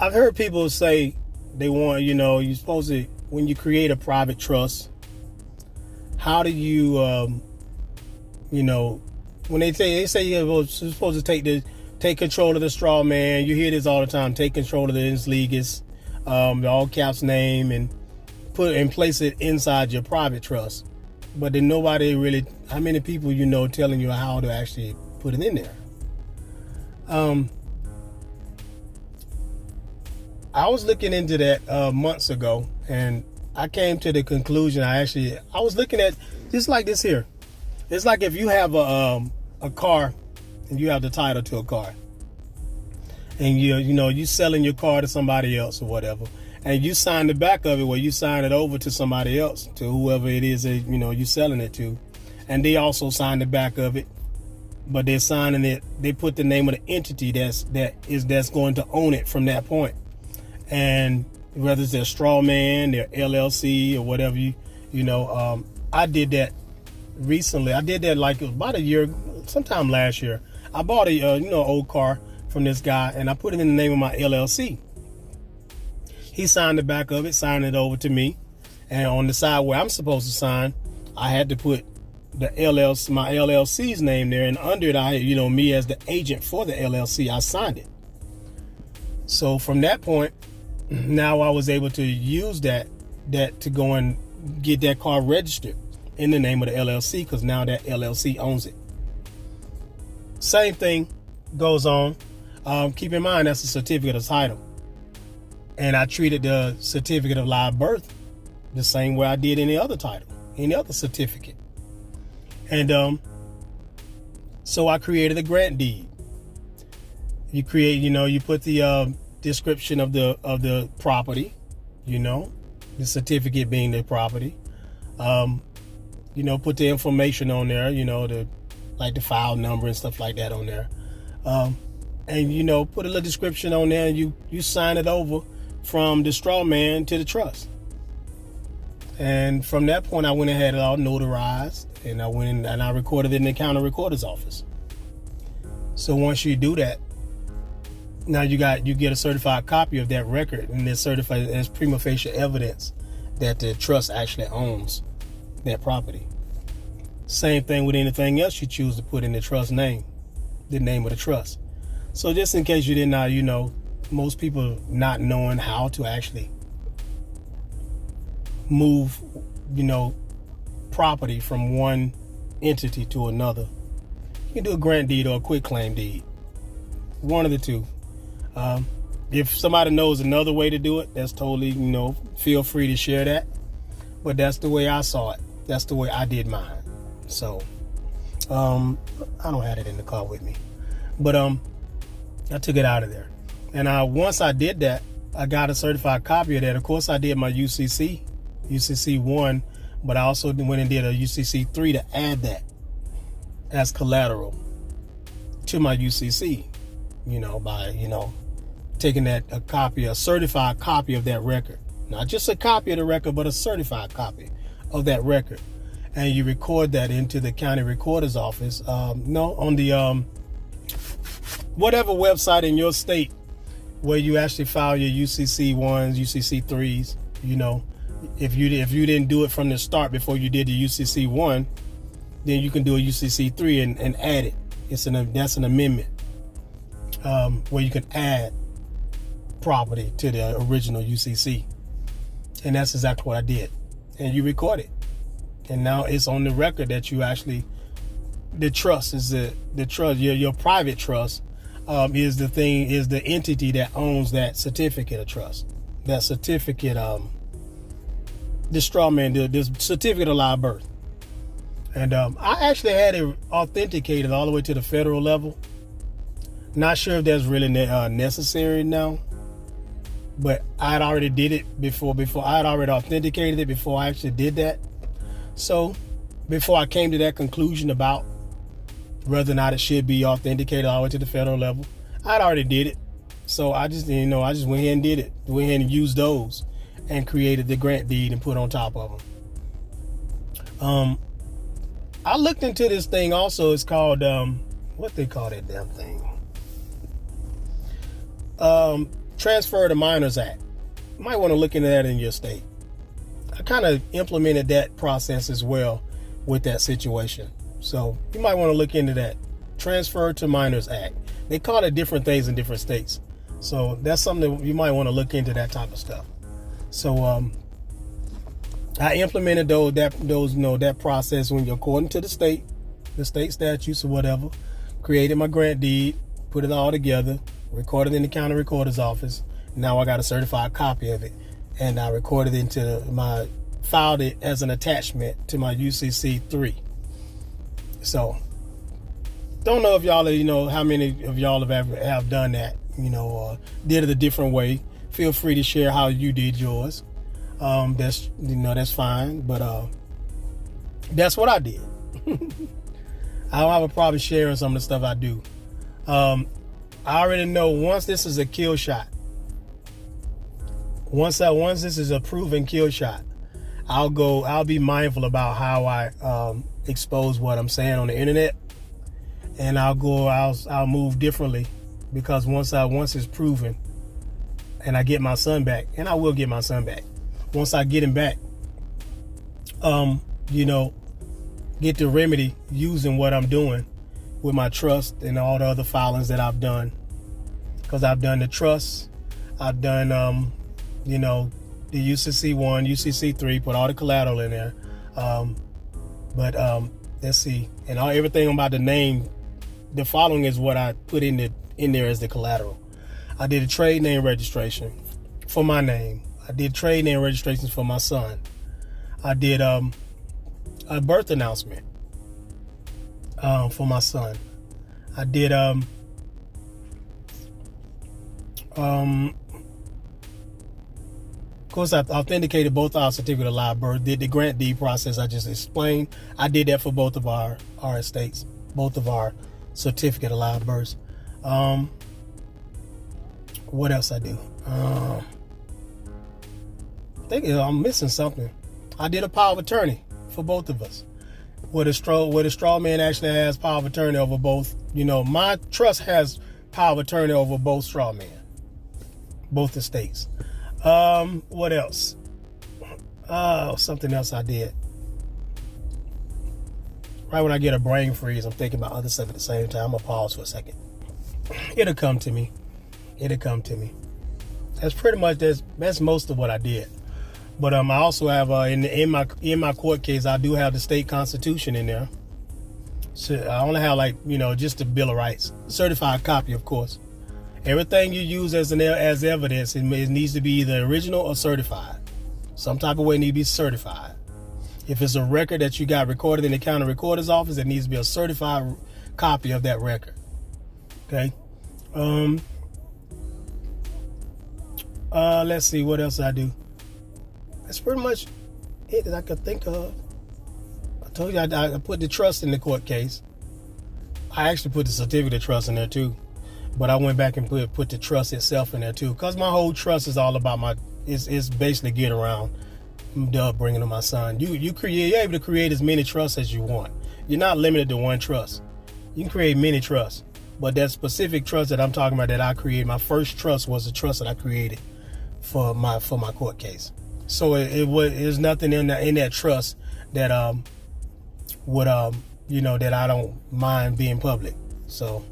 I've heard people say they want, you're supposed to, when you create a private trust, how do you, when they say you're supposed to take control of the straw man. You hear this all the time. Take control of the ins legis, the all caps name, and place it inside your private trust. But then nobody really, how many people telling you how to actually put it in there? I was looking into that months ago, and I came to the conclusion. I was looking at just like this here. It's like if you have a car and you have the title to a car, and you selling your car to somebody else or whatever, and you sign the back of it where you sign it over to somebody else, to whoever it is that you selling it to, and they also sign the back of it, but they're signing it. They put the name of the entity that's going to own it from that point. And whether it's their straw man, their LLC, or whatever, I did that recently. I did that like about a year, sometime last year. I bought a old car from this guy, and I put it in the name of my LLC. He signed the back of it, signed it over to me, and on the side where I'm supposed to sign, I had to put my LLC's name there, and under it, me as the agent for the LLC, I signed it. So from that point, now I was able to use that to go and get that car registered in the name of the LLC, because now that LLC owns it. Same thing goes on. Keep in mind, that's a certificate of title. And I treated the certificate of live birth the same way I did any other title, any other certificate. And so I created a grant deed. You create, you put the description of the property, the certificate being the property. Put the information on there, the file number and stuff like that on there. And put a little description on there, and you sign it over from the straw man to the trust. And from that point, I went and had it all notarized, and I went in and I recorded it in the county recorder's office. So once you do that, now you get a certified copy of that record, and it's certified as prima facie evidence that the trust actually owns that property. Same thing with anything else you choose to put in the trust name, the name of the trust. So just in case you did not, most people not knowing how to actually move, property from one entity to another. You can do a grant deed or a quitclaim deed. One of the two. If somebody knows another way to do it, that's totally, feel free to share that. But that's the way I saw it. That's the way I did mine. So, I don't have it in the car with me. But I took it out of there. And once I did that, I got a certified copy of that. Of course, I did my UCC 1, but I also went and did a UCC 3 to add that as collateral to my UCC, by, taking a certified copy of that record. Not just a copy of the record, but a certified copy of that record. And you record that into the county recorder's office. On the whatever website in your state where you actually file your UCC 1s, UCC 3s, if you didn't do it from the start before you did the UCC 1, then you can do a UCC 3 and add it. That's an amendment where you can add property to the original UCC. And that's exactly what I did. And you record it. And now it's on the record that you actually, the trust is the trust, your private trust is the entity that owns that certificate of trust. That certificate, the straw man, the certificate of live birth. And I actually had it authenticated all the way to the federal level. Not sure if that's really necessary now, but I had already did it before I had already authenticated it before I actually did that. So before I came to that conclusion about whether or not it should be authenticated all the way to the federal level, I'd already did it. So I just went ahead and did it. Went ahead and used those and created the grant deed and put on top of them. I looked into this thing also. It's called, what they call that damn thing? Transfer to Minors Act. You might want to look into that in your state. I kind of implemented that process as well with that situation. So you might want to look into that. Transfer to Minors Act. They call it different things in different states. So that's something that you might want to look into, that type of stuff. So I implemented that process when you're according to the state statutes or whatever. Created my grant deed, put it all together, recorded in the county recorder's office. Now I got a certified copy of it, and I recorded filed it as an attachment to my UCC 3. So don't know if y'all, how many of y'all have done that, or did it a different way. Feel free to share how you did yours. That's fine, but that's what I did. I don't have a problem sharing some of the stuff I do. I already know once this is a kill shot. Once this is a proven kill shot, I'll be mindful about how I expose what I'm saying on the internet, and I'll move differently, because once it's proven, and I get my son back, and I will get my son back. Once I get him back, get the remedy using what I'm doing with my trust and all the other filings that I've done. Because I've done the trust, I've done, the UCC 1, UCC 3, put all the collateral in there. Let's see, and everything I'm about to name, the following is what I put in there as the collateral. I did a trade name registration for my name. I did trade name registrations for my son. I did a birth announcement for my son. I did of course I authenticated both our certificate of live birth. Did the grant deed process I just explained. I did that for both of our estates, both of our certificate of live births. What else I do? I think I'm missing something. I did a power of attorney for both of us, where the straw man actually has power of attorney over both. My trust has power of attorney over both straw men, both estates. What else? Something else I did. Right when I get a brain freeze, I'm thinking about other stuff at the same time. I'm gonna pause for a second. It'll come to me. That's pretty much that's most of what I did. But I also have in my court case, I do have the state constitution in there. So I only have just the Bill of Rights, certified copy, of course. Everything you use as evidence, it needs to be either original or certified. Some type of way need to be certified. If it's a record that you got recorded in the county recorder's office, it needs to be a certified copy of that record. Okay. Let's see what else I do. That's pretty much it that I could think of. I told you I put the trust in the court case. I actually put the certificate of trust in there too, but I went back and put the trust itself in there too, because my whole trust is all about it's basically get around bringing to my son. You're able to create as many trusts as you want. You're not limited to one trust. You can create many trusts, but that specific trust that I'm talking about that I created, my first trust was a trust that I created for my court case. So there's nothing in that trust that that I don't mind being public. So,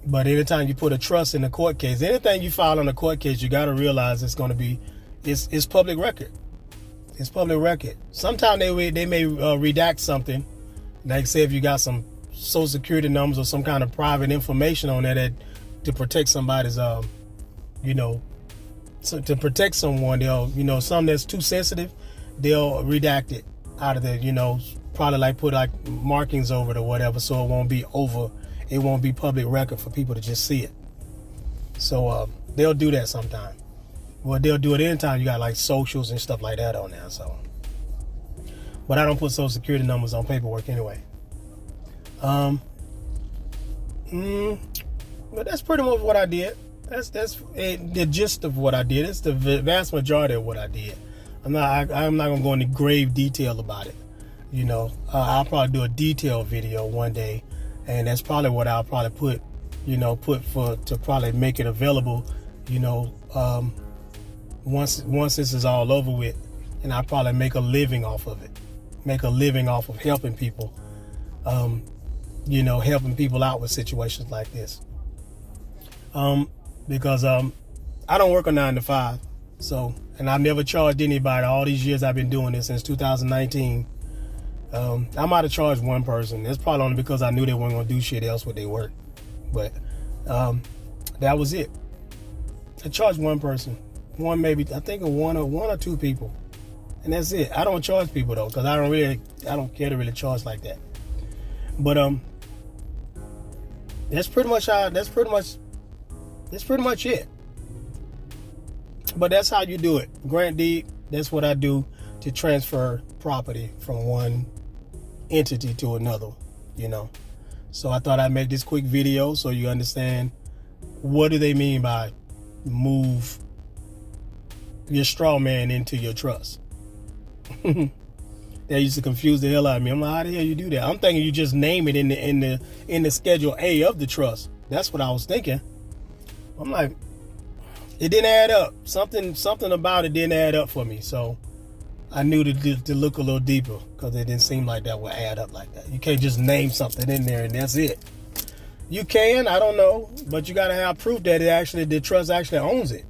but anytime you put a trust in a court case, anything you file on a court case, you got to realize it's going to be it's public record. It's public record. Sometimes they may redact something, like say if you got some social security numbers or some kind of private information on there that to protect somebody's so to protect someone, they'll something that's too sensitive, they'll redact it out of the probably put markings over it or whatever, so it won't be public record for people to just see it. So they'll do that sometime. Well, they'll do it anytime you got socials and stuff like that on there. So, but I don't put social security numbers on paperwork anyway. But that's pretty much what I did. That's the gist of what I did. It's the vast majority of what I did. I'm not gonna go into grave detail about it. I'll probably do a detailed video one day, and that's probably what I'll probably put put to probably make it available, once this is all over with, and I probably make a living off of it, helping people, helping people out with situations like this. Because I don't work a 9 to 5, and I've never charged anybody all these years I've been doing this since 2019. I might have charged one person. That's probably only because I knew they weren't going to do shit else with their work. But that was it. I charged one person, one or two people, and that's it. I don't charge people though, because I don't care to really charge like that. But that's pretty much it. But that's how you do it. Grant deed. That's what I do to transfer property from one entity to another. So I thought I'd make this quick video so you understand what do they mean by move your straw man into your trust. That used to confuse the hell out of me. I'm like, how the hell you do that? I'm thinking you just name it in the Schedule A of the trust. That's what I was thinking. I'm like, it didn't add up. Something about it didn't add up for me. So I knew to look a little deeper, because it didn't seem like that would add up like that. You can't just name something in there and that's it. You can, I don't know, but you got to have proof that the trust actually owns it.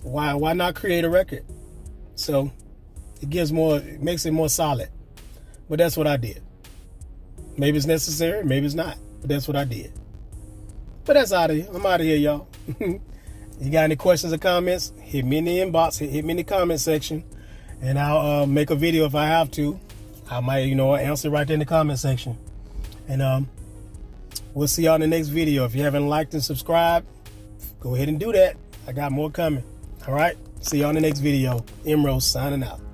Why not create a record? So it makes it more solid. But that's what I did. Maybe it's necessary, maybe it's not, but that's what I did. But that's out of here. I'm out of here, y'all. You got any questions or comments? Hit me in the inbox. Hit me in the comment section, and I'll make a video if I have to. I might, answer right there in the comment section. And we'll see y'all in the next video. If you haven't liked and subscribed, go ahead and do that. I got more coming. All right. See y'all in the next video. Emrose signing out.